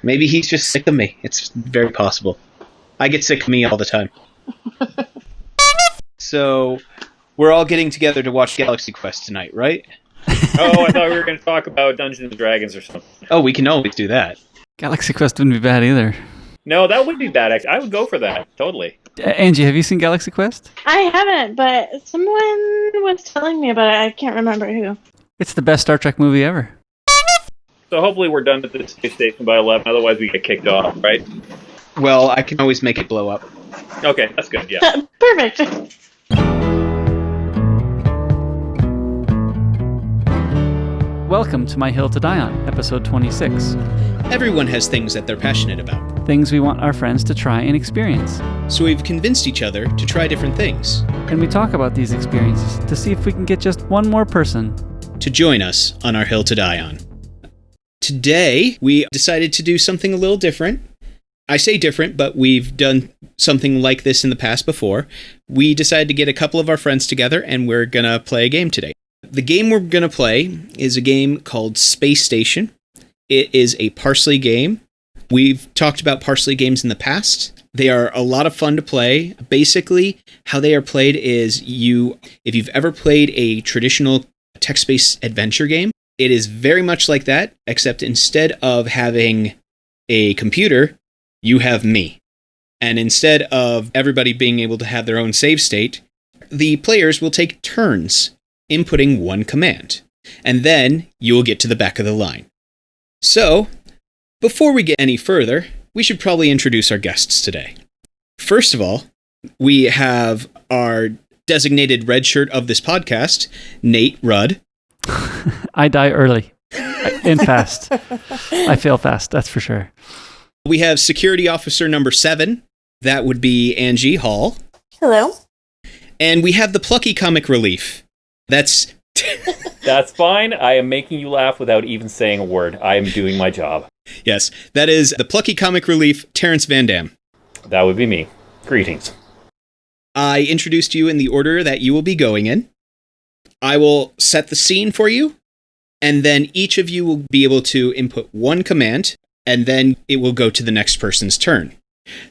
Maybe he's just sick of me. It's very possible. I get sick of me all the time. So, we're all getting together to watch Galaxy Quest tonight, right? Oh, I thought we were going to talk about Dungeons & Dragons or something. Oh, we can always do that. Galaxy Quest wouldn't be bad either. No, that would be bad, actually. I would go for that, totally. Angie, have you seen Galaxy Quest? I haven't, but someone was telling me about it. I can't remember who. It's the best Star Trek movie ever. So hopefully we're done at the space station by 11, otherwise we get kicked off, right? Well, I can always make it blow up. Okay, that's good, yeah. Perfect. Welcome to My Hill to Die On, episode 26. Everyone has things that they're passionate about. Things we want our friends to try and experience. So we've convinced each other to try different things. And we talk about these experiences to see if we can get just one more person to join us on our Hill to Die On. Today, we decided to do something a little different. I say different, but we've done something like this in the past before. We decided to get a couple of our friends together, and we're going to play a game today. The game we're going to play is a game called Space Station. It is a Parsely game. We've talked about Parsely games in the past. They are a lot of fun to play. Basically, how they are played is if you've ever played a traditional text-based adventure game, it is very much like that, except instead of having a computer, you have me. And instead of everybody being able to have their own save state, the players will take turns inputting one command. And then you will get to the back of the line. So, before we get any further, we should probably introduce our guests today. First of all, we have our designated red shirt of this podcast, Nate Rudd. I die early. And fast. I fail fast, that's for sure. We have security officer number 7. That would be Angie Hall. Hello. And we have the plucky comic relief. That's fine. I am making you laugh without even saying a word. I am doing my job. Yes, that is the plucky comic relief, Terence Van Dam. That would be me. Greetings. I introduced you in the order that you will be going in. I will set the scene for you, and then each of you will be able to input one command, and then it will go to the next person's turn.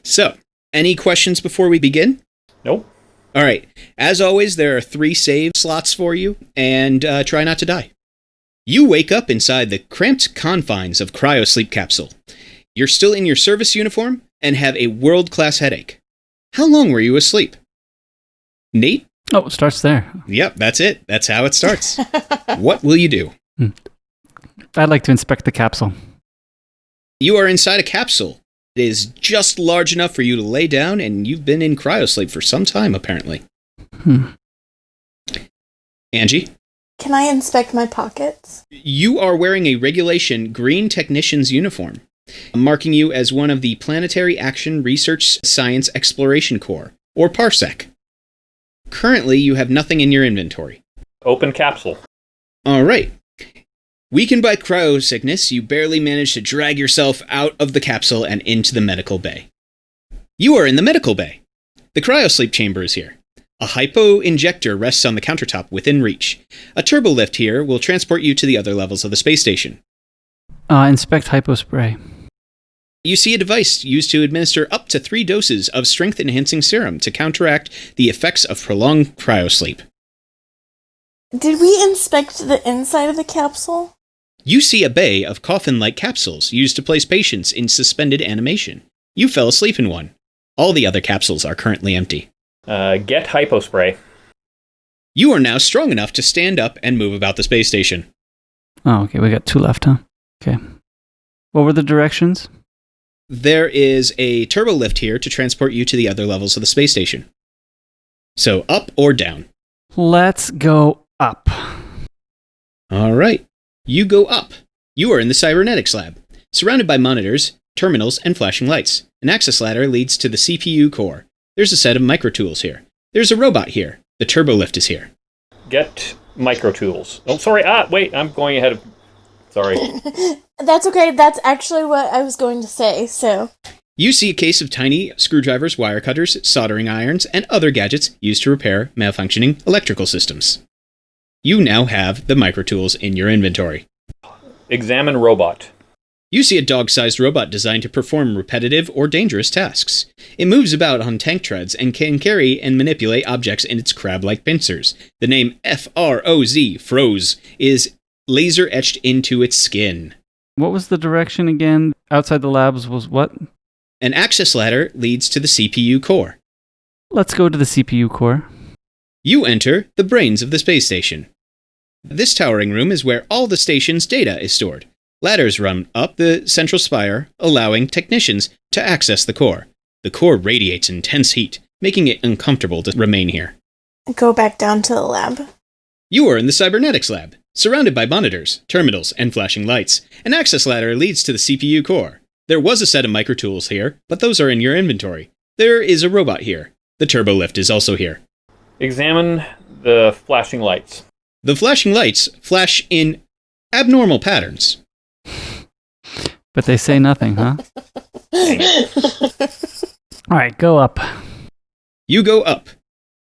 So, any questions before we begin? Nope. All right. As always, there are 3 save slots for you, and try not to die. You wake up inside the cramped confines of cryosleep capsule. You're still in your service uniform and have a world-class headache. How long were you asleep? Nate? Oh, it starts there. Yep, that's it. That's how it starts. What will you do? I'd like to inspect the capsule. You are inside a capsule. It is just large enough for you to lay down, and you've been in cryosleep for some time, apparently. Angie? Can I inspect my pockets? You are wearing a regulation green technician's uniform, marking you as one of the Planetary Action Research Science Exploration Corps, or PARSEC. Currently, you have nothing in your inventory. Open capsule. All right. Weakened by cryosickness, you barely manage to drag yourself out of the capsule and into the medical bay. You are in the medical bay. The cryosleep chamber is here. A hypo injector rests on the countertop within reach. A turbo lift here will transport you to the other levels of the space station. Inspect hypospray. You see a device used to administer up to 3 doses of strength-enhancing serum to counteract the effects of prolonged cryosleep. Did we inspect the inside of the capsule? You see a bay of coffin-like capsules used to place patients in suspended animation. You fell asleep in one. All the other capsules are currently empty. Get hypospray. You are now strong enough to stand up and move about the space station. Oh, okay, we got 2 left, huh? Okay. What were the directions? There is a turbo lift here to transport you to the other levels of the space station. So up or down? Let's go up. All right. You go up. You are in the cybernetics lab, surrounded by monitors, terminals, and flashing lights. An access ladder leads to the CPU core. There's a set of microtools here. There's a robot here. The turbo lift is here. Get microtools. Oh, sorry. Wait, I'm going ahead of... Sorry. That's okay. That's actually what I was going to say, so... You see a case of tiny screwdrivers, wire cutters, soldering irons, and other gadgets used to repair malfunctioning electrical systems. You now have the microtools in your inventory. Examine robot. You see a dog-sized robot designed to perform repetitive or dangerous tasks. It moves about on tank treads and can carry and manipulate objects in its crab-like pincers. The name F-R-O-Z, Froze, is laser-etched into its skin. What was the direction again? Outside the labs was what? An access ladder leads to the CPU core. Let's go to the CPU core. You enter the brains of the space station. This towering room is where all the station's data is stored. Ladders run up the central spire, allowing technicians to access the core. The core radiates intense heat, making it uncomfortable to remain here. Go back down to the lab. You are in the cybernetics lab, surrounded by monitors, terminals, and flashing lights. An access ladder leads to the CPU core. There was a set of microtools here, but those are in your inventory. There is a robot here. The turbo lift is also here. Examine the flashing lights. The flashing lights flash in abnormal patterns. But they say nothing, huh? All right, go up. You go up.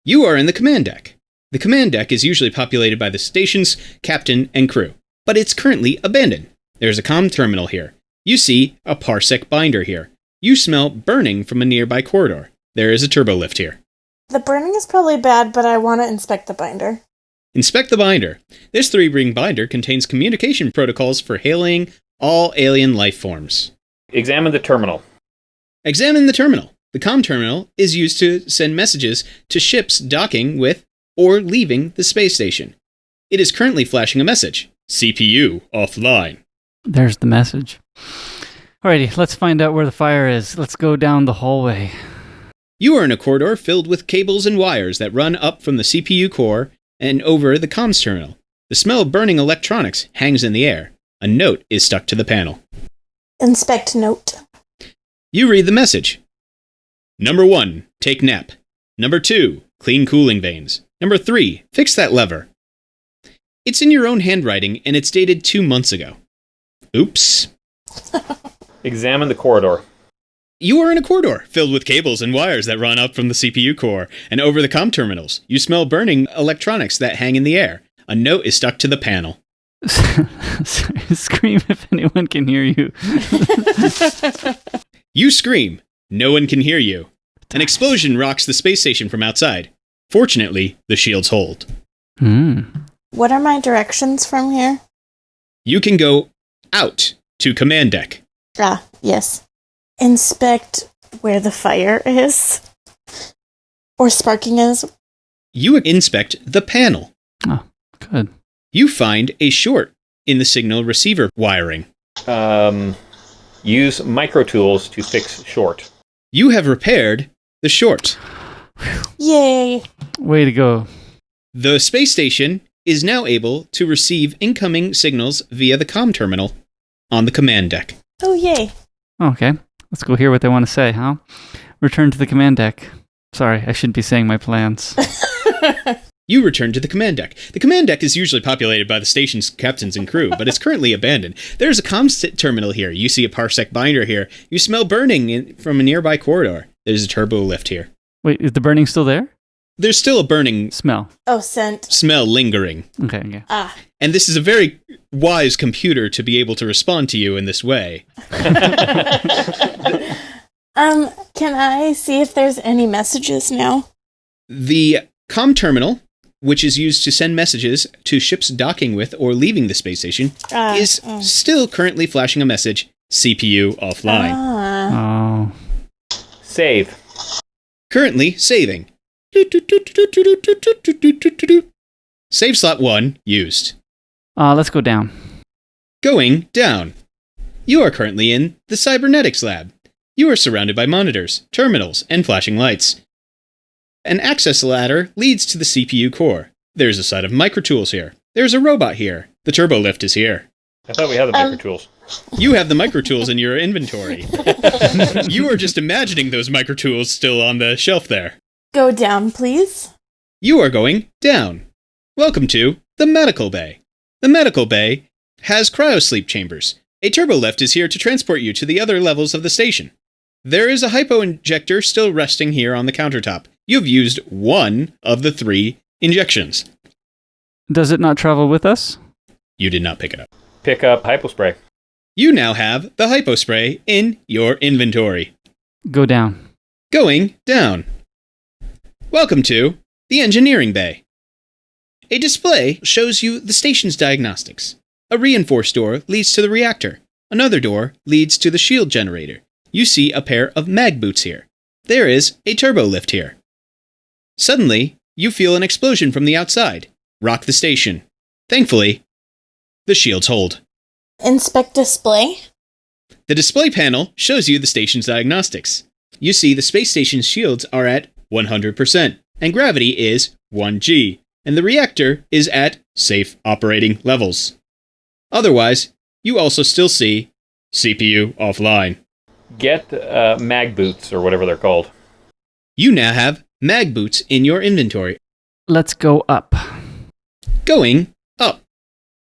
You are in the command deck. The command deck is usually populated by the station's captain and crew, but it's currently abandoned. There's a comm terminal here. You see a parsec binder here. You smell burning from a nearby corridor. There is a turbo lift here. The burning is probably bad, but I want to inspect the binder. Inspect the binder. This 3-ring binder contains communication protocols for hailing all alien life forms. Examine the terminal. Examine the terminal. The comm terminal is used to send messages to ships docking with or leaving the space station. It is currently flashing a message. CPU offline. There's the message. Alrighty, let's find out where the fire is. Let's go down the hallway. You are in a corridor filled with cables and wires that run up from the CPU core and over the comms terminal. The smell of burning electronics hangs in the air. A note is stuck to the panel. Inspect note. You read the message. Number 1, take nap. Number 2, clean cooling vanes. Number 3, fix that lever. It's in your own handwriting and it's dated 2 months ago. Oops. Examine the corridor. You are in a corridor filled with cables and wires that run up from the CPU core and over the comm terminals. You smell burning electronics that hang in the air. A note is stuck to the panel. Scream if anyone can hear you. You scream. No one can hear you. An explosion rocks the space station from outside. Fortunately, the shields hold. What are my directions from here? You can go out to command deck. Ah, yes. Inspect where the fire is. Or sparking is. You inspect the panel. Oh, good. You find a short in the signal receiver wiring. Use microtools to fix short. You have repaired the short. Yay! Way to go. The space station is now able to receive incoming signals via the comm terminal on the command deck. Oh, yay. Okay, let's go hear what they want to say, huh? Return to the command deck. Sorry, I shouldn't be saying my plans. You return to the command deck. The command deck is usually populated by the station's captains and crew, but it's currently abandoned. There's a comms terminal here. You see a parsec binder here. You smell burning from a nearby corridor. There's a turbo lift here. Wait, is the burning still there? There's still a burning Smell. Oh, scent. smell lingering. Okay. Ah. And this is a very wise computer to be able to respond to you in this way. Can I see if there's any messages now? The comm terminal, which is used to send messages to ships docking with or leaving the space station, is still currently flashing a message, CPU offline. Oh. Save. Currently saving. Save slot 1 used. Let's go down. Going down. You are currently in the cybernetics lab. You are surrounded by monitors, terminals, and flashing lights. An access ladder leads to the CPU core. There's a set of microtools here. There's a robot here. The turbo lift is here. I thought we had the microtools. You have the microtools in your inventory. You are just imagining those microtools still on the shelf there. Go down, please. You are going down. Welcome to the medical bay. The medical bay has cryosleep chambers. A turbo lift is here to transport you to the other levels of the station. There is a hypo-injector still resting here on the countertop. You've used 1 of the 3 injections. Does it not travel with us? You did not pick it up. Pick up hypospray. You now have the hypospray in your inventory. Go down. Going down. Welcome to the engineering bay. A display shows you the station's diagnostics. A reinforced door leads to the reactor. Another door leads to the shield generator. You see a pair of mag boots here. There is a turbo lift here. Suddenly, you feel an explosion from the outside. Rock the station. Thankfully, the shields hold. Inspect display. The display panel shows you the station's diagnostics. You see the space station's shields are at 100%, and gravity is 1G, and the reactor is at safe operating levels. Otherwise, you also still see CPU offline. Get mag boots, or whatever they're called. You now have mag boots in your inventory. Let's go up. Going up.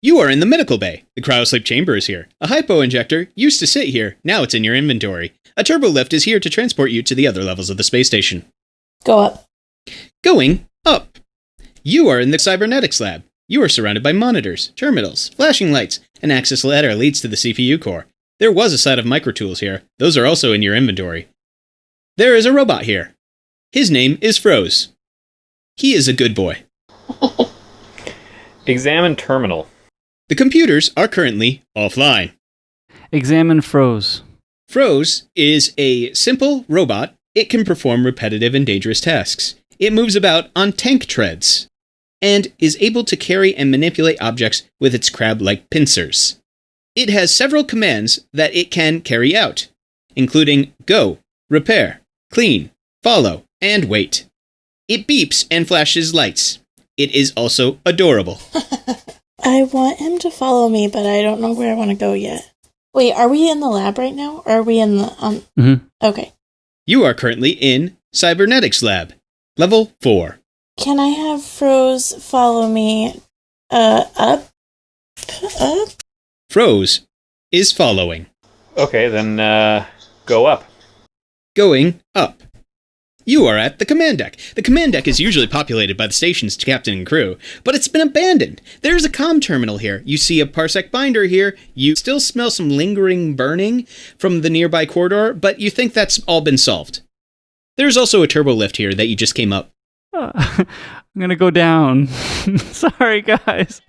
You are in the medical bay. The cryosleep chamber is here. A hypo injector used to sit here. Now it's in your inventory. A turbo lift is here to transport you to the other levels of the space station. Go up. Going up. You are in the cybernetics lab. You are surrounded by monitors, terminals, flashing lights. An access ladder leads to the CPU core. There was a set of microtools here. Those are also in your inventory. There is a robot here. His name is Froze. He is a good boy. Examine terminal. The computers are currently offline. Examine Froze. Froze is a simple robot. It can perform repetitive and dangerous tasks. It moves about on tank treads and is able to carry and manipulate objects with its crab-like pincers. It has several commands that it can carry out, including go, repair, clean, follow, and wait. It beeps and flashes lights. It is also adorable. I want him to follow me, but I don't know where I want to go yet. Wait, are we in the lab right now? Or are we in the... Okay. You are currently in Cybernetics Lab, Level 4. Can I have Froze follow me up? Up? Froze is following. Okay, then go up. Going up. You are at the command deck. The command deck is usually populated by the station's captain and crew, but it's been abandoned. There's a comm terminal here. You see a parsec binder here. You still smell some lingering burning from the nearby corridor, but you think that's all been solved. There's also a turbo lift here that you just came up. I'm gonna go down. Sorry, guys.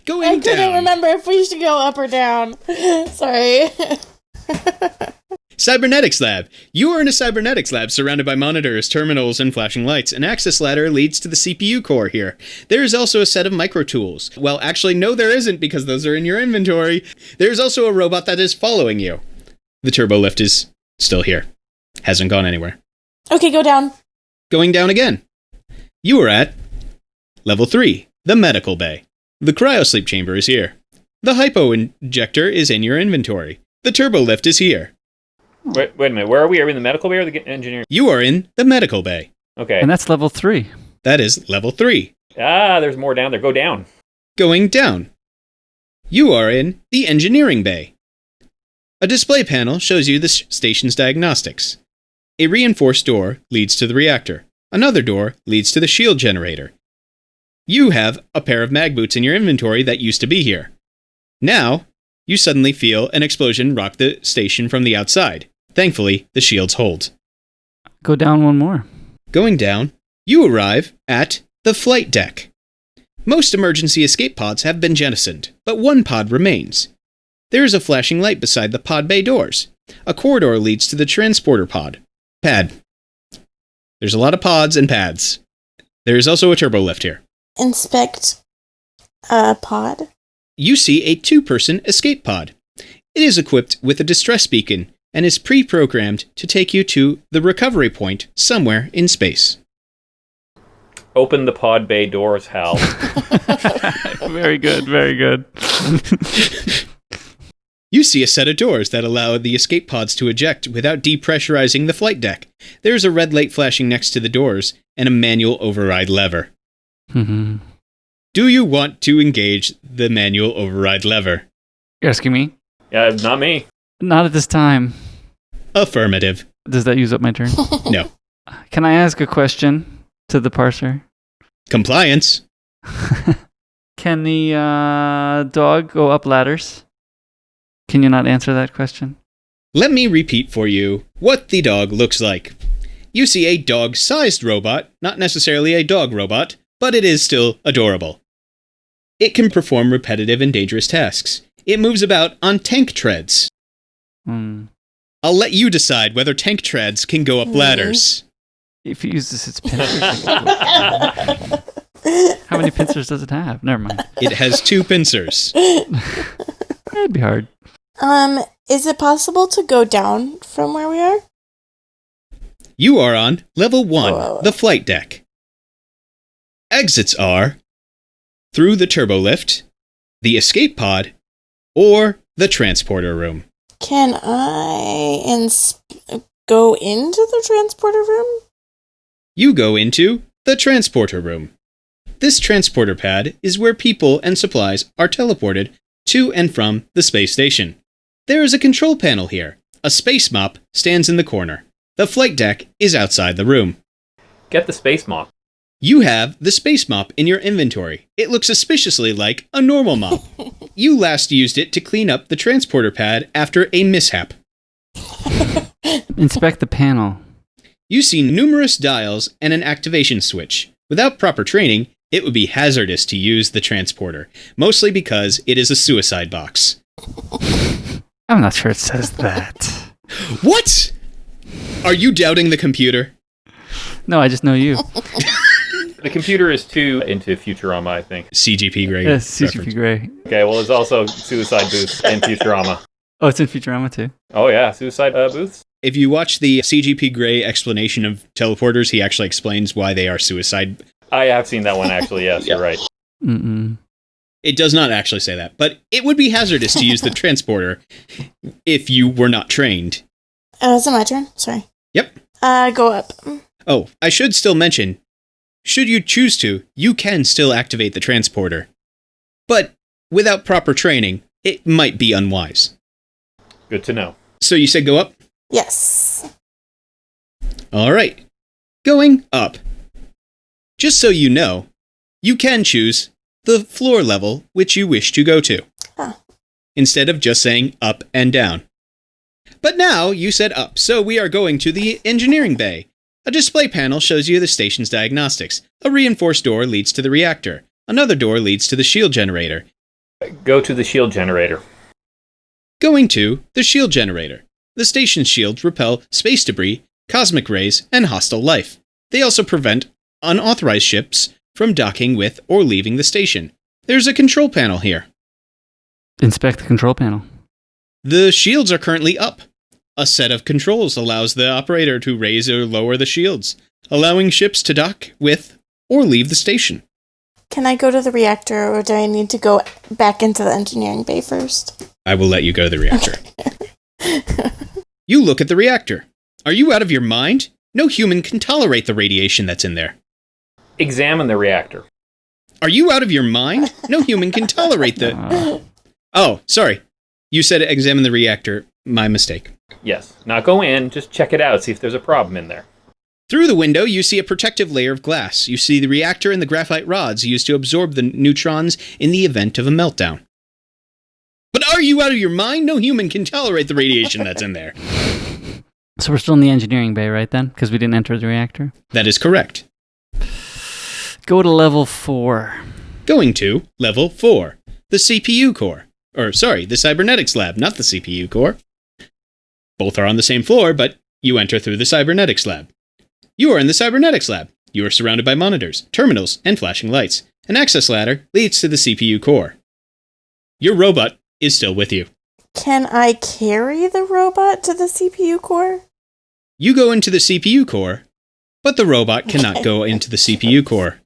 I couldn't remember if we should go up or down. Sorry. Cybernetics Lab. You are in a cybernetics lab surrounded by monitors, terminals, and flashing lights. An access ladder leads to the CPU core here. There is also a set of microtools. Well, actually, no, there isn't, because those are in your inventory. There's also a robot that is following you. The turbo lift is still here. Hasn't gone anywhere. Okay, go down. Going down again. You are at Level 3, the medical bay. The cryosleep chamber is here. The hypo injector is in your inventory. The turbo lift is here. Wait a minute. Where are we? Are we in the medical bay or the engineering? You are in the medical bay. Okay. And that's level 3. That is Level 3. There's more down there. Go down. Going down. You are in the engineering bay. A display panel shows you the station's diagnostics. A reinforced door leads to the reactor. Another door leads to the shield generator. You have a pair of mag boots in your inventory that used to be here. Now, you suddenly feel an explosion rock the station from the outside. Thankfully, the shields hold. Go down one more. Going down, you arrive at the flight deck. Most emergency escape pods have been jettisoned, but one pod remains. There is a flashing light beside the pod bay doors. A corridor leads to the transporter pod. Pad. There's a lot of pods and pads. There is also a turbo lift here. Inspect pod. You see a 2-person escape pod. It is equipped with a distress beacon and is pre-programmed to take you to the recovery point somewhere in space. Open the pod bay doors, Hal. Very good, very good. You see a set of doors that allow the escape pods to eject without depressurizing the flight deck. There is a red light flashing next to the doors and a manual override lever. Mm-hmm. Do you want to engage the manual override lever? You're asking me? Yeah, not me. Not at this time. Affirmative. Does that use up my turn? No. Can I ask a question to the parser? Compliance. Can the dog go up ladders? Can you not answer that question? Let me repeat for you what the dog looks like. You see a dog-sized robot, not necessarily a dog robot, but it is still adorable. It can perform repetitive and dangerous tasks. It moves about on tank treads. I'll let you decide whether tank treads can go up ladders. If it uses its pincers. How many pincers does it have? Never mind. It has 2 pincers. That'd be hard. Is it possible to go down from where we are? You are on level 1, the flight deck. Exits are through the turbo lift, the escape pod, or the transporter room. Can I go into the transporter room? You go into the transporter room. This transporter pad is where people and supplies are teleported to and from the space station. There is a control panel here. A space mop stands in the corner. The flight deck is outside the room. Get the space mop. You have the space mop in your inventory. It looks suspiciously like a normal mop. You last used it to clean up the transporter pad after a mishap. Inspect the panel. You see numerous dials and an activation switch. Without proper training, it would be hazardous to use the transporter, mostly because it is a suicide box. I'm not sure it says that. What? Are you doubting the computer? No, I just know you. The computer is too into Futurama, I think. CGP Grey. Yes, CGP Grey. Okay, well, there's also suicide booths in Futurama. Oh, it's in Futurama too? Oh, yeah, suicide booths? If you watch the CGP Grey explanation of teleporters, he actually explains why they are suicide. I have seen that one, actually, yes, You're right. Mm-mm. It does not actually say that, but it would be hazardous to use the transporter if you were not trained. Is it my turn? Sorry. Yep. Go up. Oh, I should still mention, should you choose to, you can still activate the transporter. But without proper training, it might be unwise. Good to know. So you said go up? Yes. All right. Going up. Just so you know, you can choose the floor level which you wish to go to, instead of just saying up and down. But now you said up, so we are going to the engineering bay. A display panel shows you the station's diagnostics. A reinforced door leads to the reactor. Another door leads to the shield generator. Go to the shield generator. Going to the shield generator. The station's shields repel space debris, cosmic rays, and hostile life. They also prevent unauthorized ships from docking with or leaving the station. There's a control panel here. Inspect the control panel. The shields are currently up. A set of controls allows the operator to raise or lower the shields, allowing ships to dock with or leave the station. Can I go to the reactor, or do I need to go back into the engineering bay first? I will let you go to the reactor. You look at the reactor. Are you out of your mind? No human can tolerate the radiation that's in there. Examine the reactor. Are you out of your mind? No human can tolerate the... Oh, sorry. You said examine the reactor. My mistake. Yes. Not go in, just check it out, see if there's a problem in there. Through the window, you see a protective layer of glass. You see the reactor and the graphite rods used to absorb the neutrons in the event of a meltdown. But are you out of your mind? No human can tolerate the radiation that's in there. So we're still in the engineering bay, right then? Because we didn't enter the reactor? That is correct. Go to level 4. Going to level 4, the CPU core. The cybernetics lab, not the CPU core. Both are on the same floor, but you enter through the cybernetics lab. You are in the cybernetics lab. You are surrounded by monitors, terminals, and flashing lights. An access ladder leads to the CPU core. Your robot is still with you. Can I carry the robot to the CPU core? You go into the CPU core, but the robot cannot go into the CPU core.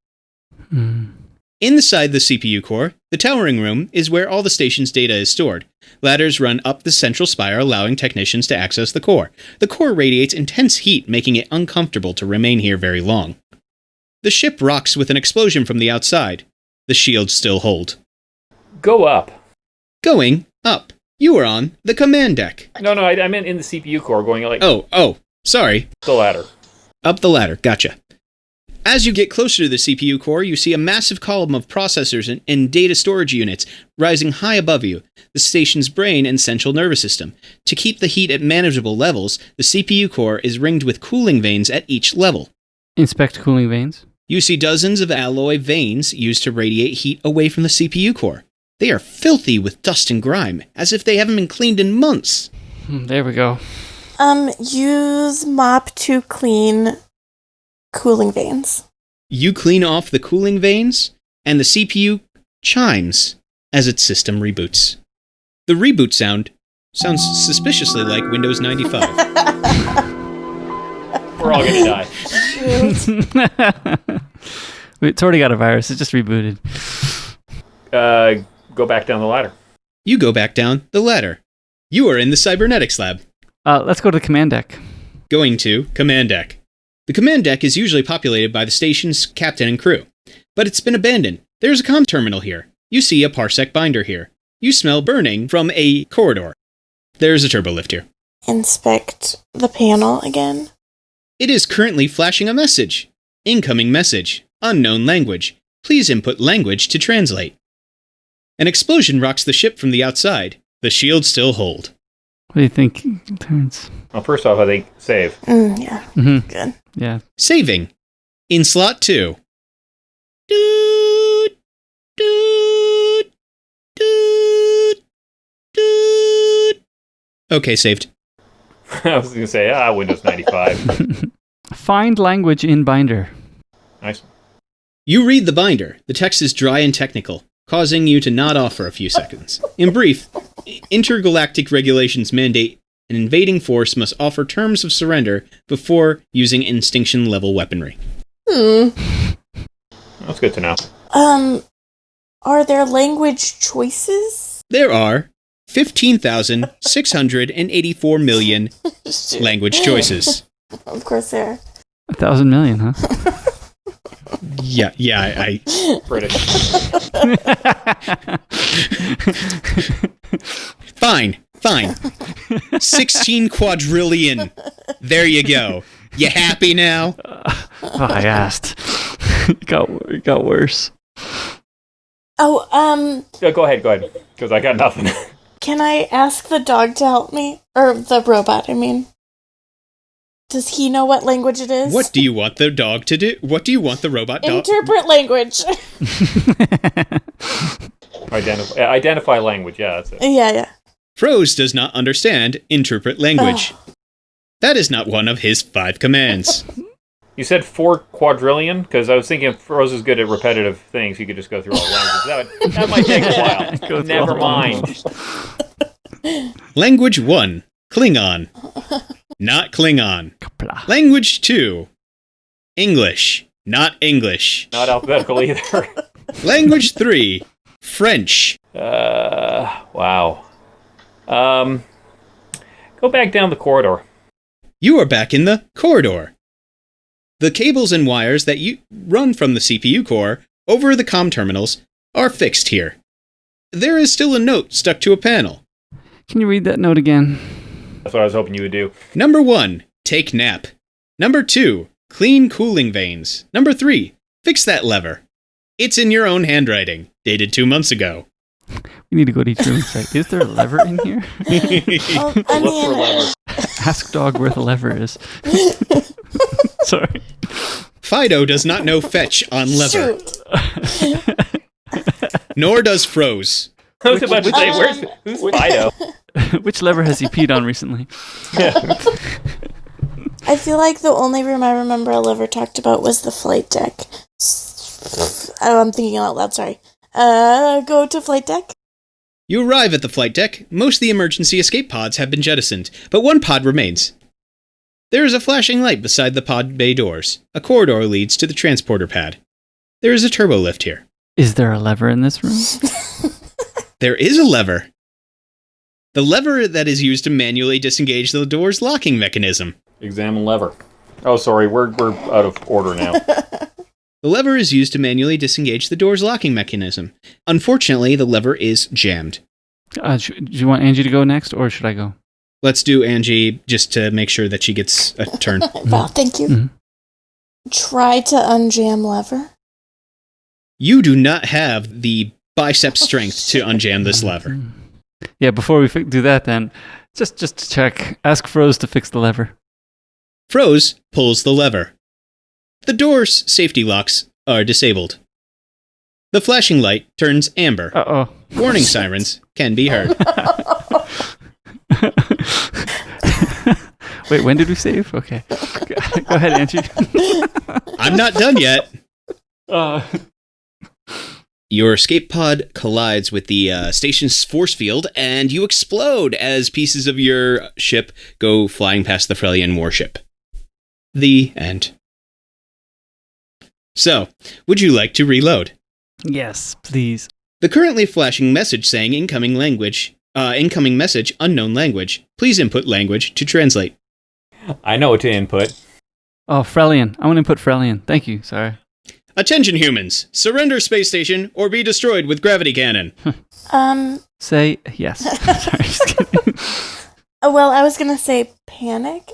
Inside the CPU core, the towering room is where all the station's data is stored. Ladders run up the central spire, allowing technicians to access the core. The core radiates intense heat, making it uncomfortable to remain here very long. The ship rocks with an explosion from the outside. The shields still hold. Go up. Going up. You are on the command deck. No, I meant in the CPU core, going like... Oh, sorry. The ladder. Up the ladder, gotcha. As you get closer to the CPU core, you see a massive column of processors and data storage units rising high above you, the station's brain and central nervous system. To keep the heat at manageable levels, the CPU core is ringed with cooling vanes at each level. Inspect cooling vanes. You see dozens of alloy vanes used to radiate heat away from the CPU core. They are filthy with dust and grime, as if they haven't been cleaned in months. There we go. Use mop to clean cooling vanes. You clean off the cooling vanes, and the CPU chimes as its system reboots. The reboot sounds suspiciously like Windows 95. We're all gonna die. It's already got a virus. It just rebooted. Go back down the ladder. You go back down the ladder. You are in the cybernetics lab. Let's go to the command deck. Going to command deck. The command deck is usually populated by the station's captain and crew, but it's been abandoned. There's a comm terminal here. You see a parsec binder here. You smell burning from a corridor. There's a turbo lift here. Inspect the panel again. It is currently flashing a message. Incoming message. Unknown language. Please input language to translate. An explosion rocks the ship from the outside. The shields still hold. What do you think, Terence? Well, first off, I think save. Yeah. Mm-hmm. Good. Yeah. Saving. In slot 2. Doot, doot, doot, doot. Okay, saved. I was gonna say, Windows 95. Find language in binder. Nice. You read the binder. The text is dry and technical, causing you to nod off for a few seconds. In brief, intergalactic regulations mandate an invading force must offer terms of surrender before using instinction-level weaponry. That's good to know. Are there language choices? There are 15,684 million language choices. Of course there are. 1,000 million, huh? Yeah, I British. Fine. 16 quadrillion. There you go. You happy now? I asked. It got worse. Oh, Yeah, go ahead, because I got nothing. can I ask the dog to help me? Or the robot, I mean. Does he know what language it is? What do you want the dog to do? What do you want the robot dog? Interpret language. Identify language, yeah, that's it. Yeah. Froze does not understand interpret language. That is not one of his 5 commands. You said 4 quadrillion? Because I was thinking if Rose is good at repetitive things, you could just go through all the languages. That might take a while. Never mind. Language 1, Klingon. Not Klingon. Language 2, English. Not English. Not alphabetical either. Language 3, French. Wow. Go back down the corridor. You are back in the corridor. The cables and wires that you run from the CPU core over the comm terminals are fixed here. There is still a note stuck to a panel. Can you read that note again? That's what I was hoping you would do. Number 1, take nap. Number 2, clean cooling vanes. Number 3, fix that lever. It's in your own handwriting, dated 2 months ago. We need to go to each room and say, is there a lever in here? Well, I Look for lever. Ask dog where the lever is. Sorry. Fido does not know fetch on lever. Shoot. Nor does Froze. I was about to say, who's Fido? Which lever has he peed on recently? I feel like the only room I remember Oliver talked about was the flight deck. Oh, I'm thinking out loud, sorry. Go to flight deck? You arrive at the flight deck. Most of the emergency escape pods have been jettisoned, but one pod remains. There is a flashing light beside the pod bay doors. A corridor leads to the transporter pad. There is a turbo lift here. Is there a lever in this room? There is a lever. The lever that is used to manually disengage the door's locking mechanism. Examine lever. Oh, sorry, we're out of order now. The lever is used to manually disengage the door's locking mechanism. Unfortunately, the lever is jammed. Do you want Angie to go next, or should I go? Let's do Angie just to make sure that she gets a turn. Wow, thank you. Mhm. try to unjam lever? You do not have the bicep strength to unjam this lever. Yeah, before we do that then, just to check, ask Froze to fix the lever. Froze pulls the lever. The door's safety locks are disabled. The flashing light turns amber. Uh-oh. Warning sirens can be heard. Wait, when did we save? Okay. Go ahead, Angie. I'm not done yet. Your escape pod collides with the station's force field, and you explode as pieces of your ship go flying past the Freljin warship. The end. So, would you like to reload? Yes, please. The currently flashing message saying incoming message, unknown language. Please input language to translate. I know what to input. Oh, Freljin. I want to input Freljin. Thank you. Sorry. Attention humans, surrender space station or be destroyed with gravity cannon. Say yes. Sorry, just kidding. Well, I was going to say panic.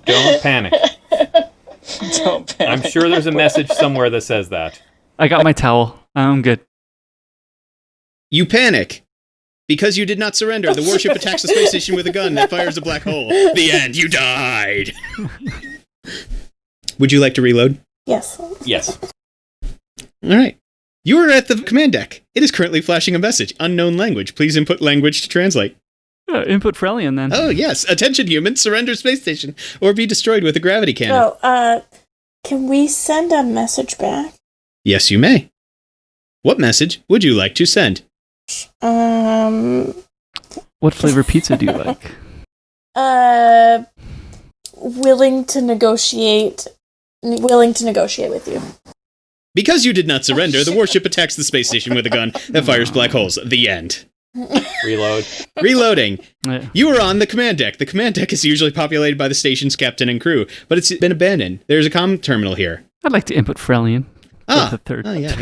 Don't panic. Don't panic. I'm sure there's a message somewhere that says that. I got my towel. I'm good. You panic. Because you did not surrender, the warship attacks the space station with a gun that fires a black hole. The end. You died. Would you like to reload? Yes. Yes. All right. You are at the command deck. It is currently flashing a message. Unknown language. Please input language to translate. Input Freljin then. Oh, yes. Attention humans, surrender space station or be destroyed with a gravity cannon. Oh, can we send a message back? Yes, you may. What message would you like to send? What flavor pizza do you like? Willing to negotiate with you. Because you did not surrender, the warship attacks the space station with a gun that fires black holes. The end. Reload. Reloading. Yeah. You are on the command deck. The command deck is usually populated by the station's captain and crew, but it's been abandoned. There's a comm terminal here. I'd like to input Freljin. The third. Oh, yeah.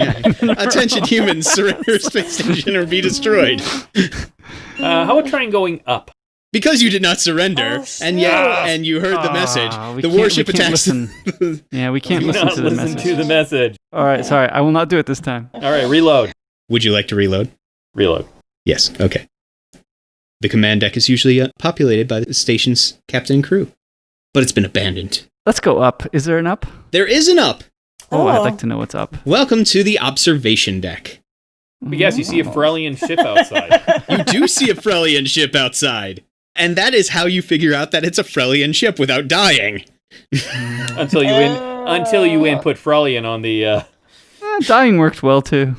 Attention humans, surrender space station or be destroyed. How about trying going up? Because you did not surrender, and you heard the message, the warship attacks. Yeah, we can't Do listen not to the listen message. to the message. All right, sorry. I will not do it this time. All right, reload. Would you like to reload? Reload. Yes, okay. The command deck is usually populated by the station's captain and crew, but it's been abandoned. Let's go up. Is there an up? There is an up. Oh, I'd like to know what's up. Welcome to the observation deck. But yes, you see a Freljin ship outside. You do see a Freljin ship outside. And that is how you figure out that it's a Freljin ship without dying. until you input Freljin on the... Dying worked well, too.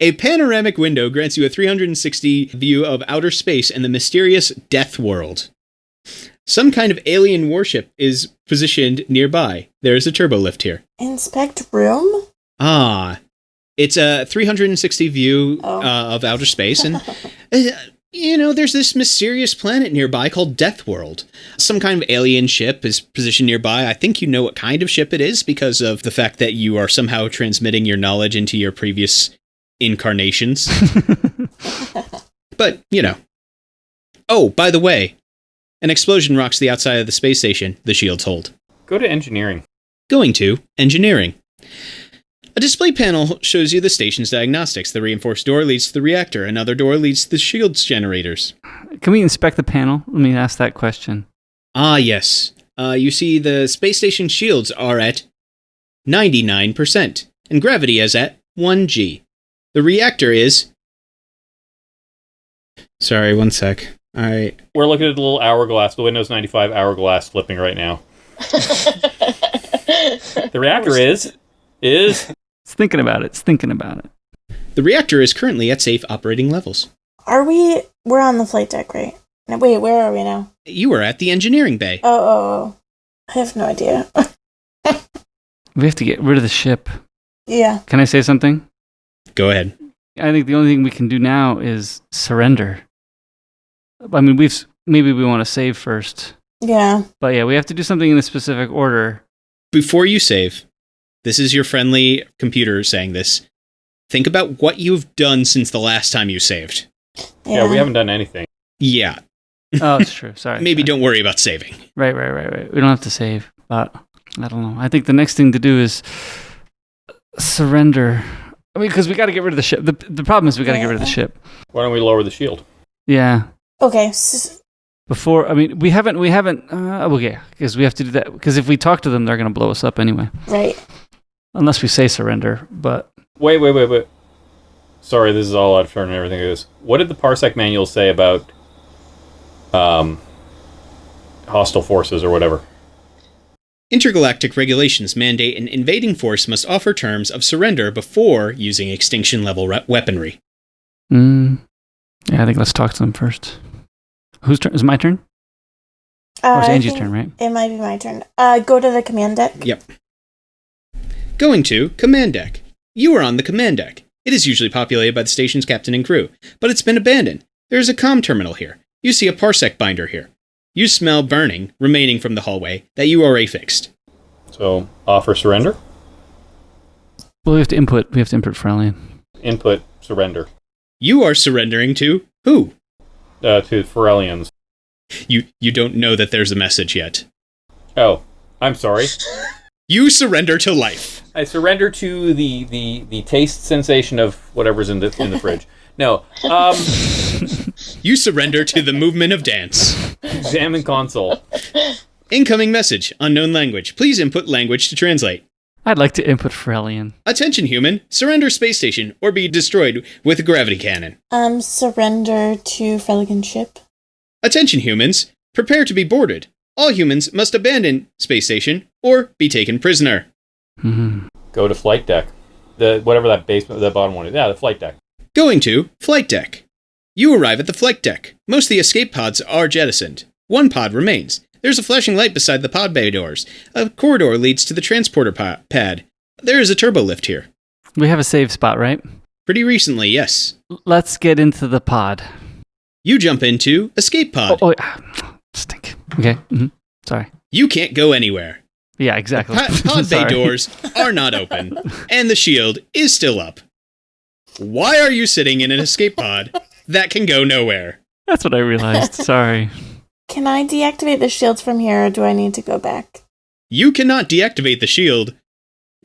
A panoramic window grants you a 360 view of outer space and the mysterious Death World. Some kind of alien warship is positioned nearby. There is a turbo lift here. Inspect room? It's a 360 view of outer space, and there's this mysterious planet nearby called Death World. Some kind of alien ship is positioned nearby. I think you know what kind of ship it is because of the fact that you are somehow transmitting your knowledge into your previous incarnations. But, Oh, by the way, an explosion rocks the outside of the space station. The shields hold. Go to engineering. Going to engineering. A display panel shows you the station's diagnostics. The reinforced door leads to the reactor. Another door leads to the shields generators. Can we inspect the panel? Let me ask that question. Yes. You see the space station shields are at 99%, and gravity is at 1G. The reactor is... Sorry, one sec. All right. We're looking at the little hourglass, the Windows 95 hourglass flipping right now. The reactor is... It's thinking about it. The reactor is currently at safe operating levels. We're on the flight deck, right? No, wait, where are we now? You are at the engineering bay. Oh. I have no idea. We have to get rid of the ship. Yeah. Can I say something? Go ahead. I think the only thing we can do now is surrender. I mean, maybe we want to save first. Yeah. But yeah, we have to do something in a specific order. Before you save, this is your friendly computer saying this. Think about what you've done since the last time you saved. Yeah, we haven't done anything. Yeah. Oh, it's true. Sorry. Maybe sorry. don't worry about saving. Right. We don't have to save, but I don't know. I think the next thing to do is surrender. I mean, because we got to get rid of the ship. The problem is we got to get rid of the ship. Why don't we lower the shield? Yeah. Okay. Before, I mean, we haven't. Okay, because we have to do that. Because if we talk to them, they're going to blow us up anyway. Right. Unless we say surrender, but... Wait. Sorry, this is all out of turn and everything. What did the Parsec manual say about hostile forces or whatever? Intergalactic regulations mandate an invading force must offer terms of surrender before using extinction-level weaponry. Yeah, I think let's talk to them first. Whose turn? Is it my turn? Or it's Angie's turn, right? It might be my turn. Go to the command deck. Yep. Going to command deck. You are on the command deck. It is usually populated by the station's captain and crew, but it's been abandoned. There is a comm terminal here. You see a parsec binder here. You smell burning remaining from the hallway that you already fixed. So, offer surrender? Well, we have to input Frelian. Input surrender. You are surrendering to who? To Ferellians. You don't know that there's a message yet. Oh, I'm sorry. You surrender to life. I surrender to the taste sensation of whatever's in the fridge. No. You surrender to the movement of dance. Examine console. Incoming message. Unknown language. Please input language to translate. I'd like to input Frelian. Attention, human. Surrender space station or be destroyed with a gravity cannon. Surrender to Freligan ship. Attention, humans. Prepare to be boarded. All humans must abandon space station or be taken prisoner. Mm-hmm. Go to flight deck. Whatever that basement, that bottom one is. Yeah, the flight deck. Going to flight deck. You arrive at the flight deck. Most of the escape pods are jettisoned. One pod remains. There's a flashing light beside the pod bay doors. A corridor leads to the transporter pad. There is a turbo lift here. We have a save spot, right? Pretty recently, yes. Let's get into the pod. You jump into escape pod. Stink. Okay. Mm-hmm. Sorry. You can't go anywhere. Yeah, exactly. Pod bay doors are not open, and the shield is still up. Why are you sitting in an escape pod that can go nowhere? That's what I realized. Sorry. Can I deactivate the shields from here, or do I need to go back? You cannot deactivate the shield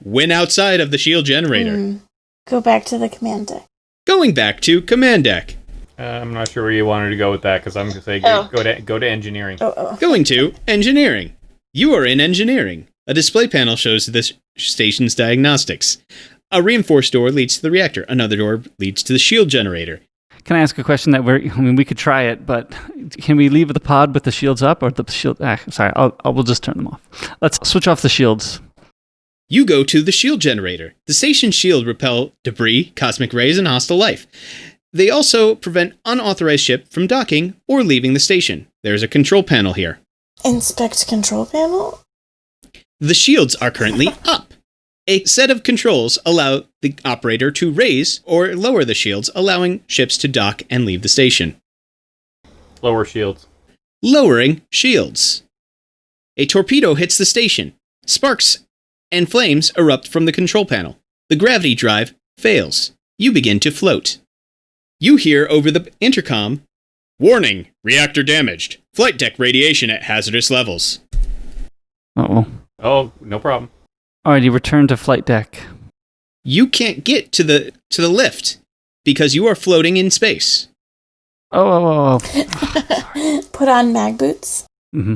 when outside of the shield generator. Go back to the command deck. Going back to command deck. I'm not sure where you wanted to go with that, because I'm going to say go to engineering. Going to engineering. You are in engineering. A display panel shows the station's diagnostics. A reinforced door leads to the reactor. Another door leads to the shield generator. Can I ask a question we could try it, but can we leave the pod with the shields up or the shield? Sorry, we'll just turn them off. Let's switch off the shields. You go to the shield generator. The station's shield repel debris, cosmic rays, and hostile life. They also prevent unauthorized ship from docking or leaving the station. There's a control panel here. Inspect control panel? The shields are currently up. A set of controls allow the operator to raise or lower the shields, allowing ships to dock and leave the station. Lower shields. Lowering shields. A torpedo hits the station. Sparks and flames erupt from the control panel. The gravity drive fails. You begin to float. You hear over the intercom, "Warning! Reactor damaged. Flight deck radiation at hazardous levels." Uh-oh. Oh, no problem. Alrighty, return to flight deck. You can't get to the lift because you are floating in space. Oh. Put on mag boots. Mm-hmm.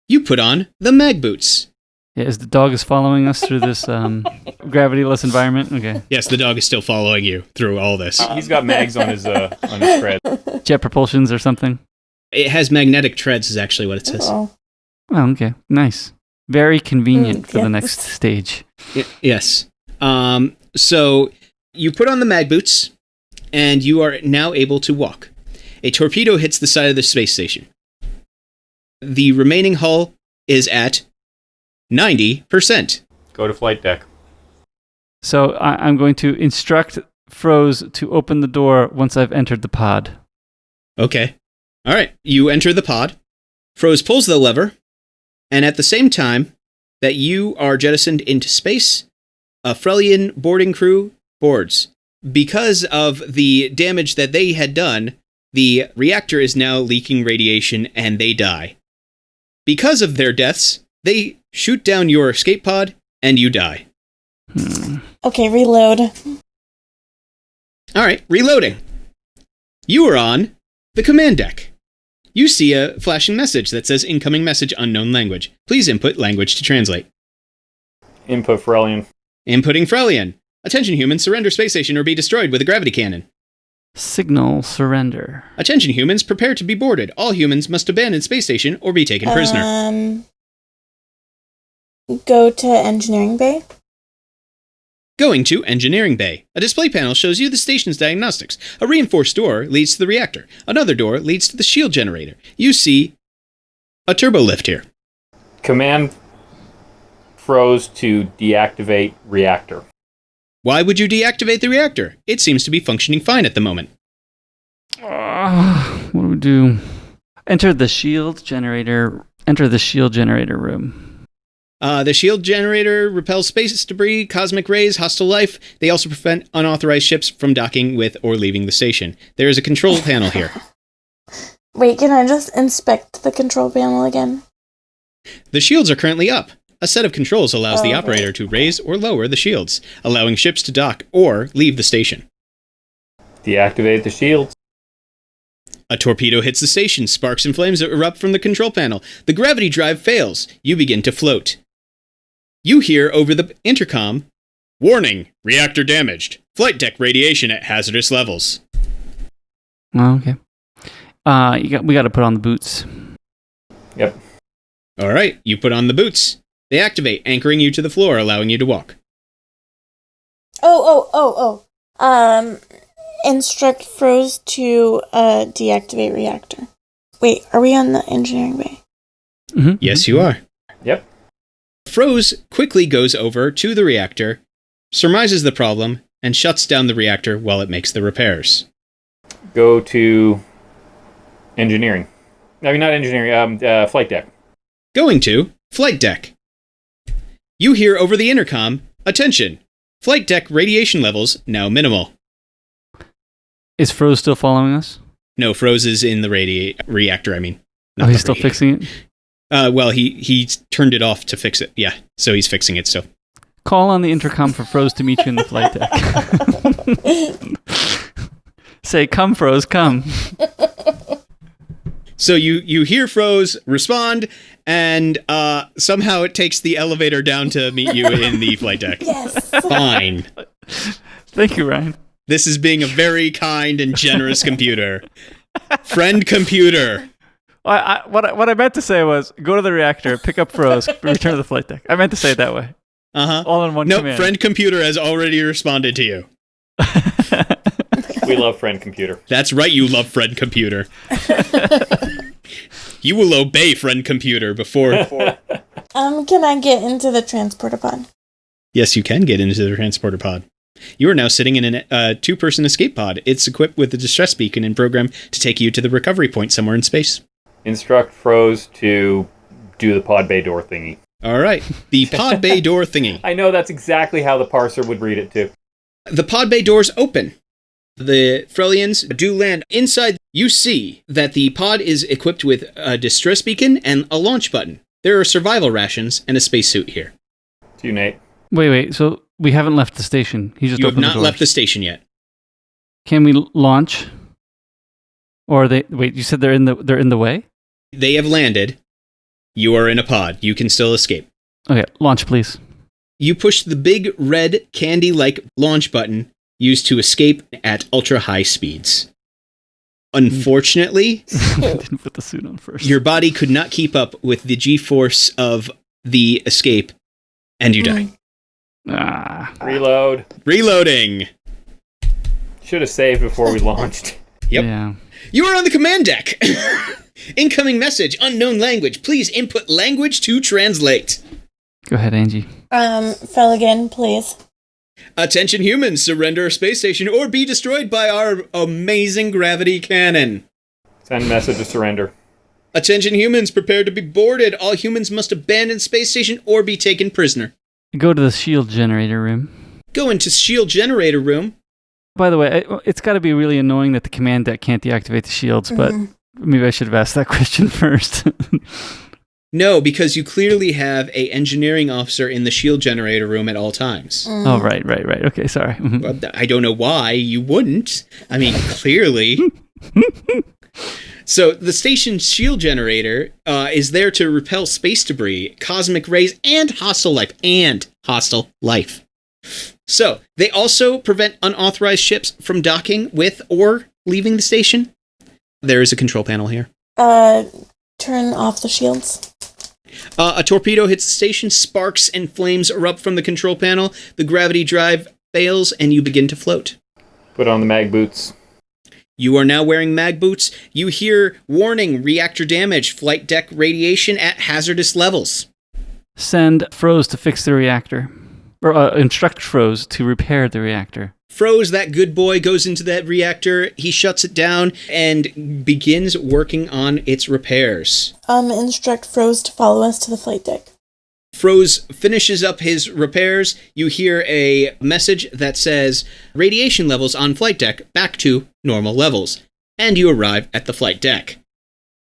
You put on the mag boots. Yeah, the dog is following us through this gravity-less environment? Okay. Yes, the dog is still following you through all this. He's got mags on his tread. Jet propulsions or something? It has magnetic treads is actually what it says. Oh, okay. Nice. Very convenient for the next stage. Yes. So you put on the mag boots, and you are now able to walk. A torpedo hits the side of the space station. The remaining hull is at 90%. Go to flight deck. So I'm going to instruct Froze to open the door once I've entered the pod. Okay. All right. You enter the pod. Froze pulls the lever, and at the same time that you are jettisoned into space, a Frelian boarding crew boards. Because of the damage that they had done, The reactor is now leaking radiation and they die. Because of their deaths, they shoot down your escape pod and you die. Okay, reload. All right, reloading. You are on the command deck. You see a flashing message that says incoming message unknown language. Please input language to translate. Input Frelian. Inputting Frelian. Attention humans, surrender space station or be destroyed with a gravity cannon. Signal surrender. Attention humans, prepare to be boarded. All humans must abandon space station or be taken prisoner. Go to engineering bay. Going to engineering bay. A display panel shows you the station's diagnostics. A reinforced door leads to the reactor. Another door leads to the shield generator. You see a turbo lift here. Command froze to deactivate reactor. Why would you deactivate the reactor? It seems to be functioning fine at the moment. What do we do? Enter the shield generator room. The shield generator repels space debris, cosmic rays, hostile life. They also prevent unauthorized ships from docking with or leaving the station. There is a control panel here. Wait, can I just inspect the control panel again? The shields are currently up. A set of controls allows the operator to raise or lower the shields, allowing ships to dock or leave the station. Deactivate the shields. A torpedo hits the station. Sparks and flames erupt from the control panel. The gravity drive fails. You begin to float. You hear over the intercom, "Warning! Reactor damaged. Flight deck radiation at hazardous levels." Oh, okay. We got to put on the boots. Yep. All right, you put on the boots. They activate, anchoring you to the floor, allowing you to walk. Instruct Froze to deactivate reactor. Wait, are we on the engineering bay? Mm-hmm. Yes, you are. Yep. Froze quickly goes over to the reactor, surmises the problem, and shuts down the reactor while it makes the repairs. Go to engineering. I mean, not engineering, flight deck. Going to flight deck. You hear over the intercom, "Attention! Flight deck radiation levels now minimal." Is Froze still following us? No, Froze is in the reactor, I mean. Oh, he's still fixing it? Well, he turned it off to fix it. Yeah, so he's fixing it still. Call on the intercom for Froze to meet you in the flight deck. Say, "Come, Froze, come." So you hear Froze respond, and somehow it takes the elevator down to meet you in the flight deck. Yes. Fine. Thank you, Ryan. This is being a very kind and generous computer. Friend computer. What I meant to say was, go to the reactor, pick up Froze, return to the flight deck. I meant to say it that way. Uh-huh. All in one command. No, friend computer has already responded to you. We love friend computer. That's right, you love friend computer. You will obey friend computer before... Can I get into the transporter pod? Yes, you can get into the transporter pod. You are now sitting in a two-person escape pod. It's equipped with a distress beacon and programmed to take you to the recovery point somewhere in space. Instruct Froze to do the pod bay door thingy. All right, the pod bay door thingy. I know that's exactly how the parser would read it too. The pod bay doors open. The Frelians do land. Inside, you see that the pod is equipped with a distress beacon and a launch button. There are survival rations and a spacesuit here. To you, Nate. Wait, so we haven't left the station. He just You have opened the not doors. left the station yet. Can we launch? Or they wait, you said they're in the way? They have landed. You are in a pod. You can still escape. Okay, launch please. You push the big red candy-like launch button used to escape at ultra-high speeds. Unfortunately, I didn't put the suit on first. your body could not keep up with the G-force of the escape, and you die. Reload. Reloading. Should have saved before we launched. Yep. Yeah. You are on the command deck. Incoming message, unknown language. Please input language to translate. Go ahead, Angie. Fell again, please. Attention humans, surrender a space station or be destroyed by our amazing gravity cannon. Send message of surrender. Attention humans, prepare to be boarded. All humans must abandon space station or be taken prisoner. Go to the shield generator room. Go into shield generator room. By the way, it's got to be really annoying that the command deck can't deactivate the shields, but maybe I should have asked that question first. No, because you clearly have a engineering officer in the shield generator room at all times. Oh, right. Okay, sorry. Well, I don't know why you wouldn't. I mean, clearly. So the station's shield generator is there to repel space debris, cosmic rays, and hostile life. So they also prevent unauthorized ships from docking with or leaving the station. There is a control panel here. Turn off the shields. A torpedo hits the station, sparks and flames erupt from the control panel. The gravity drive fails, and you begin to float. Put on the mag boots. You are now wearing mag boots. You hear, warning, reactor damage, flight deck radiation at hazardous levels. Send Froze to fix the reactor. Or instruct Froze to repair the reactor. Froze, that good boy, goes into that reactor. He shuts it down and begins working on its repairs. Instruct Froze to follow us to the flight deck. Froze finishes up his repairs. You hear a message that says, radiation levels on flight deck back to normal levels. And you arrive at the flight deck.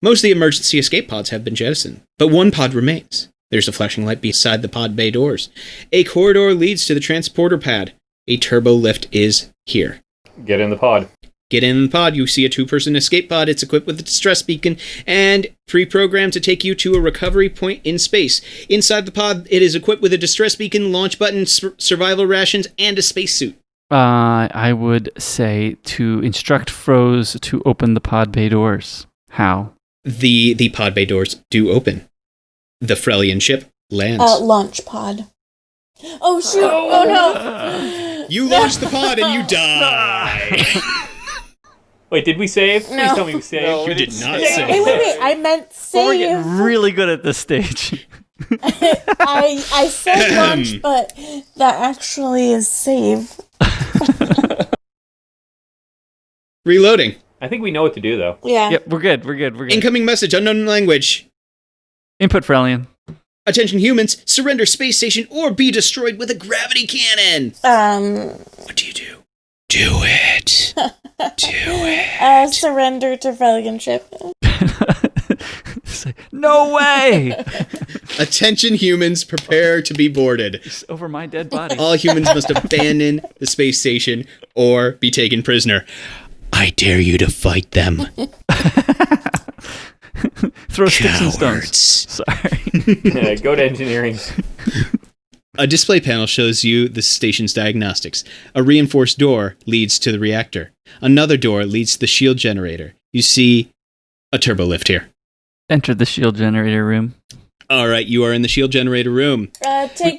Most of the emergency escape pods have been jettisoned, but one pod remains. There's a flashing light beside the pod bay doors. A corridor leads to the transporter pad. A turbo lift is here. Get in the pod. Get in the pod. You see a 2-person escape pod. It's equipped with a distress beacon and pre-programmed to take you to a recovery point in space. Inside the pod, it is equipped with a distress beacon, launch button, survival rations, and a spacesuit. I would say to instruct Froze to open the pod bay doors. How? The pod bay doors do open. The Frelian ship lands. Launch pod. Oh, shoot. Oh, no. You launch the pod and you die. Wait, did we save? No. Please tell me we saved. No, You did not Wait, save. I meant Well, we're save. getting really good at this stage. I said launch, but that actually is save. Reloading. I think we know what to do, though. Yeah. Yep, we're good. Incoming message, unknown language. Input Frelian. Attention humans, surrender space station or be destroyed with a gravity cannon. What do you do? Do it. Do it. Surrender to Frelian ship. It's like, no way! Attention humans, prepare to be boarded. It's over my dead body. All humans must abandon the space station or be taken prisoner. I dare you to fight them. Throw sticks and stones. Cowards. Sorry. Yeah, go to engineering. A display panel shows you the station's diagnostics. A reinforced door leads to the reactor. Another door leads to the shield generator. You see a turbo lift here. Enter the shield generator room. All right, you are in the shield generator room.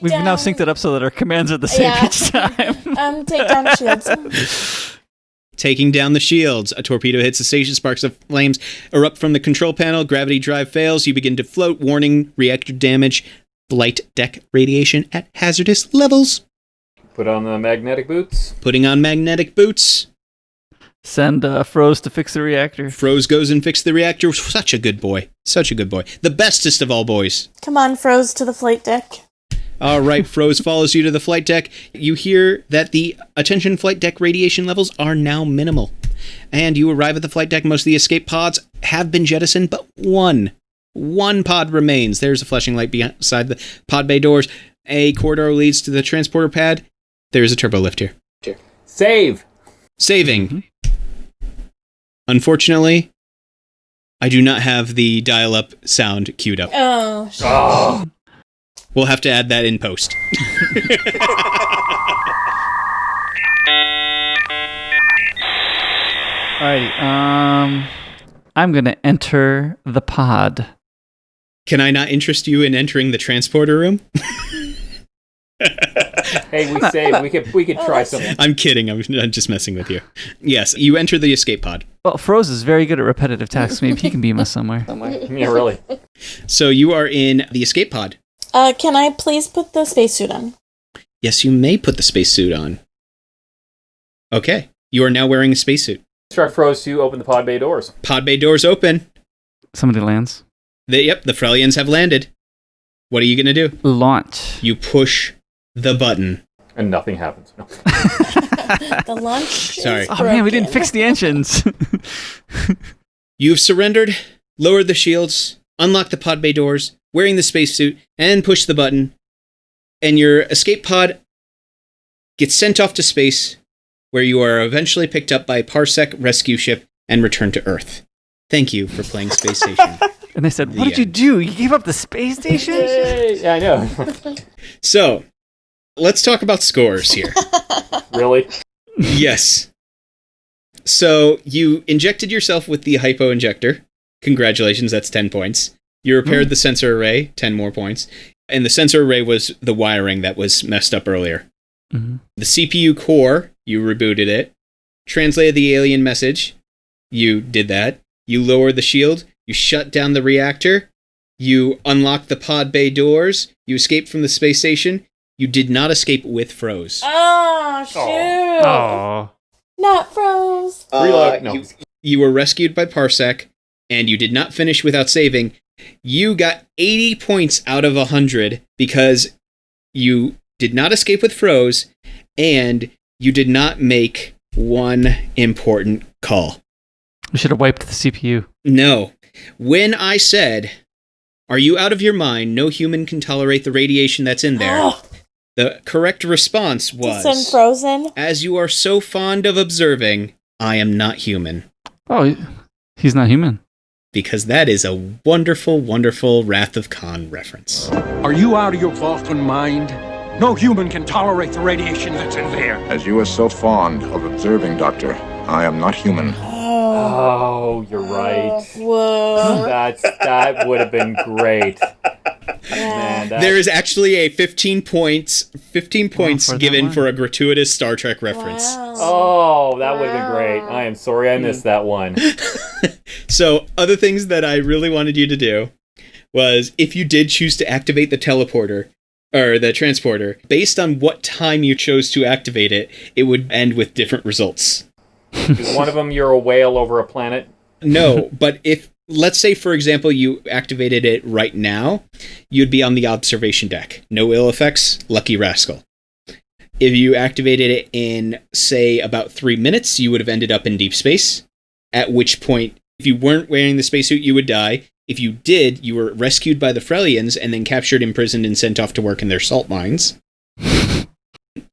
We've now synced it up so that our commands are the same each time. Take down shields. Taking down the shields. A torpedo hits the station. Sparks of flames erupt from the control panel. Gravity drive fails. You begin to float. Warning, reactor damage. Flight deck radiation at hazardous levels. Put on the magnetic boots. Putting on magnetic boots. Send Froze to fix the reactor. Froze goes and fixes the reactor. Such a good boy. Such a good boy. The bestest of all boys. Come on, Froze to the flight deck. All right, Froze follows you to the flight deck. You hear that the attention flight deck radiation levels are now minimal. And you arrive at the flight deck. Most of the escape pods have been jettisoned, but one pod remains. There's a flashing light beside the pod bay doors. A corridor leads to the transporter pad. There's a turbo lift here. Save! Saving. Unfortunately, I do not have the dial-up sound queued up. Oh, shit. Oh. We'll have to add that in post. Alrighty, I'm gonna enter the pod. Can I not interest you in entering the transporter room? Hey, we saved. We could try something. I'm kidding. I'm just messing with you. Yes, you enter the escape pod. Well, Froze is very good at repetitive tasks. Maybe he can beam us somewhere. Yeah, really. So you are in the escape pod. Can I please put the spacesuit on? Yes, you may put the spacesuit on. Okay. You are now wearing a spacesuit. Instruct Froze to open the pod bay doors. Pod bay doors open. Somebody lands. The Frelians have landed. What are you going to do? Launch. You push the button. And nothing happens. No. The launch. Sorry. Oh man, we didn't fix the engines. You've surrendered, lowered the shields, unlocked the pod bay doors, wearing the spacesuit, and pushed the button, and your escape pod gets sent off to space, where you are eventually picked up by a Parsec rescue ship and returned to Earth. Thank you for playing Space Station. And they said, "What did you do? You gave up the space station?" Yeah, I know. So, let's talk about scores here. Really? Yes. So, you injected yourself with the hypo injector. Congratulations, that's 10 points. You repaired the sensor array, 10 more points. And the sensor array was the wiring that was messed up earlier. Mm-hmm. The CPU core, you rebooted it. Translated the alien message. You did that. You lowered the shield. You shut down the reactor. You unlocked the pod bay doors. You escaped from the space station. You did not escape with Froze. Oh, shoot. Oh. Not Froze. Reload. No. You were rescued by Parsec, and you did not finish without saving. You got 80 points out of 100 because you did not escape with Froze, and you did not make one important call. We should have wiped the CPU. No. When I said, "Are you out of your mind? No human can tolerate the radiation that's in there," the correct response was, Send Frozen. "As you are so fond of observing, I am not human." Oh, he's not human. Because that is a wonderful, wonderful Wrath of Khan reference. Are you out of your Vulcan mind? No human can tolerate the radiation that's in there. As you are so fond of observing, Doctor, I am not human. Oh, you're right. Whoa. That would have been great. Man, There is actually a 15 points given for a gratuitous Star Trek reference. Wow. Oh, that would have been great. I am sorry I missed that one. So, other things that I really wanted you to do was, if you did choose to activate the teleporter, or the transporter, based on what time you chose to activate it, it would end with different results. Is one of them you're a whale over a planet? No, but if, let's say, for example, you activated it right now, you'd be on the observation deck. No ill effects, lucky rascal. If you activated it in, say, about 3 minutes, you would have ended up in deep space, at which point, if you weren't wearing the spacesuit, you would die. If you did, you were rescued by the Frelians and then captured, imprisoned, and sent off to work in their salt mines.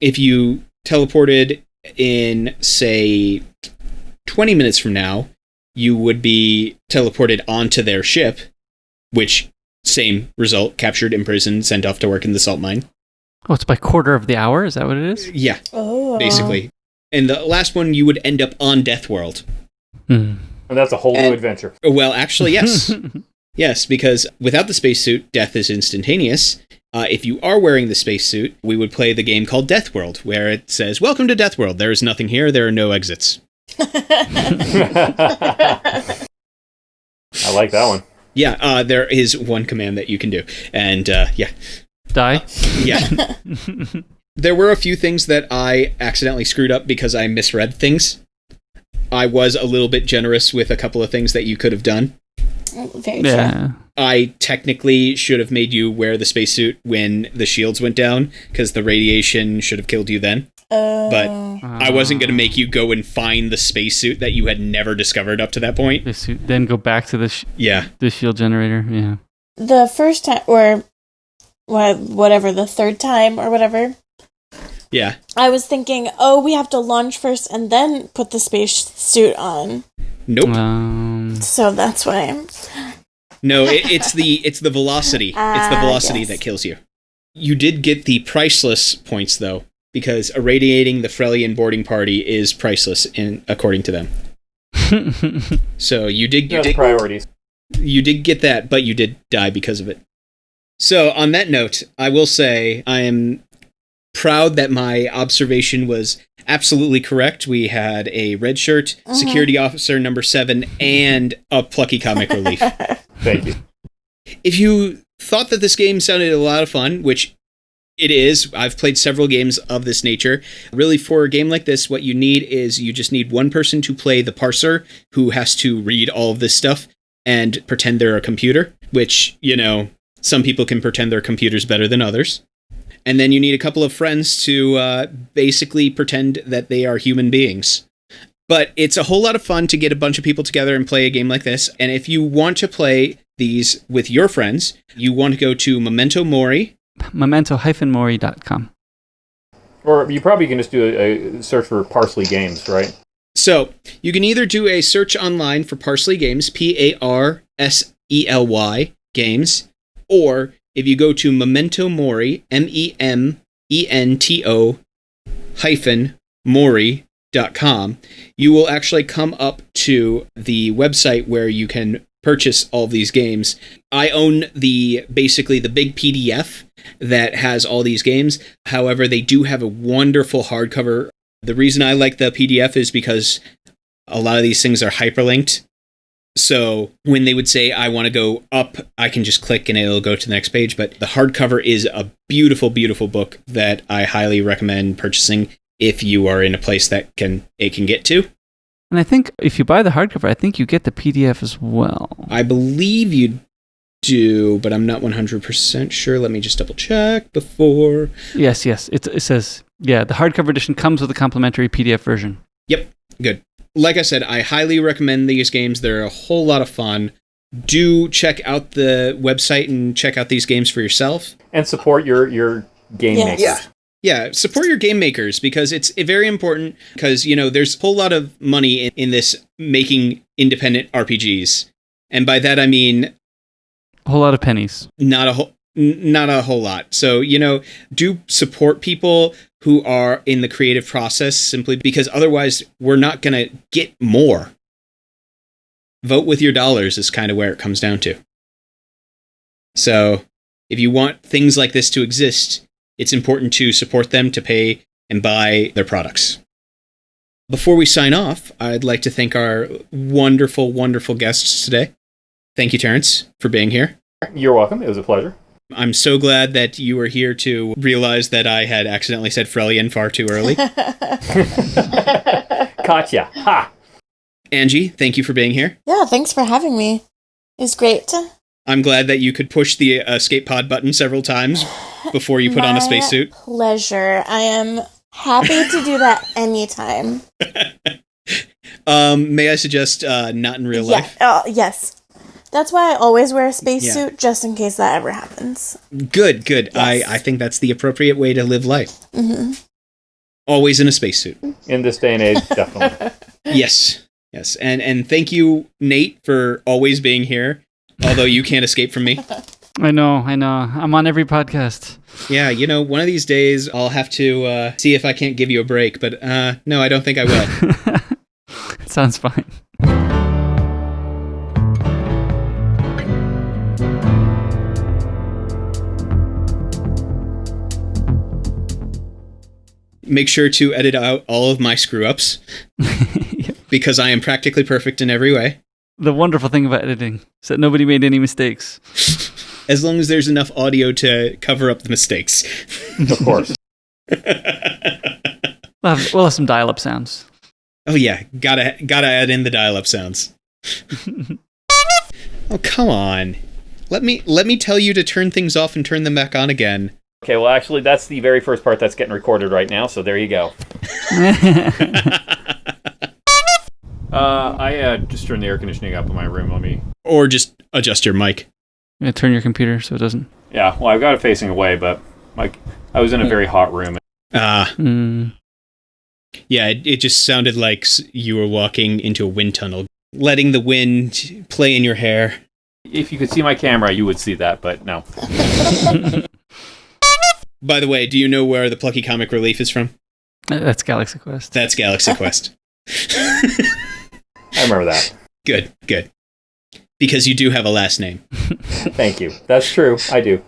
If you teleported in, say, 20 minutes from now, you would be teleported onto their ship, which, same result, captured, imprisoned, sent off to work in the salt mine. Oh, it's by quarter of the hour? Is that what it is? Yeah, Oh. basically. And the last one, you would end up on Death World. Hmm. And that's a whole new adventure. Well, actually, yes. Yes, because without the spacesuit, death is instantaneous. If you are wearing the spacesuit, we would play the game called Death World, where it says, "Welcome to Death World. There is nothing here. There are no exits." I like that one. Yeah, there is one command that you can do. And, yeah. Die? Yeah. There were a few things that I accidentally screwed up because I misread things. I was a little bit generous with a couple of things that you could have done. Very true. Yeah. I technically should have made you wear the spacesuit when the shields went down, because the radiation should have killed you then. But I wasn't going to make you go and find the spacesuit that you had never discovered up to that point. Then go back to the shield generator. Yeah. The first time, or whatever, the third time or whatever, Yeah. I was thinking, oh, we have to launch first and then put the space suit on. Nope. So that's why. No, it's the velocity. It's the velocity yes. that kills you. You did get the priceless points, though, because irradiating the Frelian boarding party is priceless, according to them. So you did priorities. You did get that, but you did die because of it. So on that note, I will say I am proud that my observation was absolutely correct. We had a red shirt, security officer number 7, and a plucky comic relief. Thank you. If you thought that this game sounded a lot of fun, which it is, I've played several games of this nature. Really, for a game like this, what you need is you just need one person to play the parser who has to read all of this stuff and pretend they're a computer, which, some people can pretend they're computers better than others. And then you need a couple of friends to basically pretend that they are human beings. But it's a whole lot of fun to get a bunch of people together and play a game like this. And if you want to play these with your friends, you want to go to Memento Mori. Memento-mori.com. Or you probably can just do a search for Parsely Games, right? So you can either do a search online for Parsely Games, Parsely Games, or if you go to Memento Mori, Memento-Mori.com, you will actually come up to the website where you can purchase all these games. I own basically the big PDF that has all these games. However, they do have a wonderful hardcover. The reason I like the PDF is because a lot of these things are hyperlinked. So when they would say, I want to go up, I can just click and it'll go to the next page. But the hardcover is a beautiful, beautiful book that I highly recommend purchasing if you are in a place that it can get to. And I think if you buy the hardcover, I think you get the PDF as well. I believe you do, but I'm not 100% sure. Let me just double check before. Yes. It says, the hardcover edition comes with a complimentary PDF version. Yep, good. Like I said, I highly recommend these games. They're a whole lot of fun. Do check out the website and check out these games for yourself. And support your game makers. Yeah, support your game makers because it's very important because, there's a whole lot of money in this making independent RPGs. And by that, I mean... a whole lot of pennies. Not a whole lot. So, do support people who are in the creative process simply because otherwise we're not going to get more. Vote with your dollars is kind of where it comes down to. So, if you want things like this to exist, it's important to support them, to pay and buy their products. Before we sign off, I'd like to thank our wonderful, wonderful guests today. Thank you, Terence, for being here. You're welcome. It was a pleasure. I'm so glad that you were here to realize that I had accidentally said Frelian far too early. Gotcha. Ha! Angie, thank you for being here. Yeah, thanks for having me. It was great. I'm glad that you could push the escape pod button several times before you put on a spacesuit. Pleasure. I am happy to do that anytime. May I suggest not in real life? Yes. That's why I always wear a spacesuit, just in case that ever happens. Good. Yes. I think that's the appropriate way to live life. Mm-hmm. Always in a spacesuit. In this day and age, definitely. Yes. And thank you, Nate, for always being here. Although you can't escape from me. I know. I'm on every podcast. Yeah, one of these days I'll have to see if I can't give you a break, but no, I don't think I will. Sounds fine. Make sure to edit out all of my screw-ups, because I am practically perfect in every way. The wonderful thing about editing is that nobody made any mistakes. As long as there's enough audio to cover up the mistakes. Of course. We'll have some dial-up sounds. Oh yeah, gotta add in the dial-up sounds. Oh, come on. Let me tell you to turn things off and turn them back on again. Okay, well actually that's the very first part that's getting recorded right now, so there you go. I just turned the air conditioning up in my room. Or just adjust your mic. Yeah, turn your computer so it doesn't. Yeah, well, I've got it facing away, but I was in a very hot room. Yeah, it just sounded like you were walking into a wind tunnel, letting the wind play in your hair. If you could see my camera, you would see that, but no. By the way, do you know where the Plucky Comic Relief is from? That's Galaxy Quest. That's Galaxy Quest. I remember that. Good. Because you do have a last name. Thank you. That's true. I do.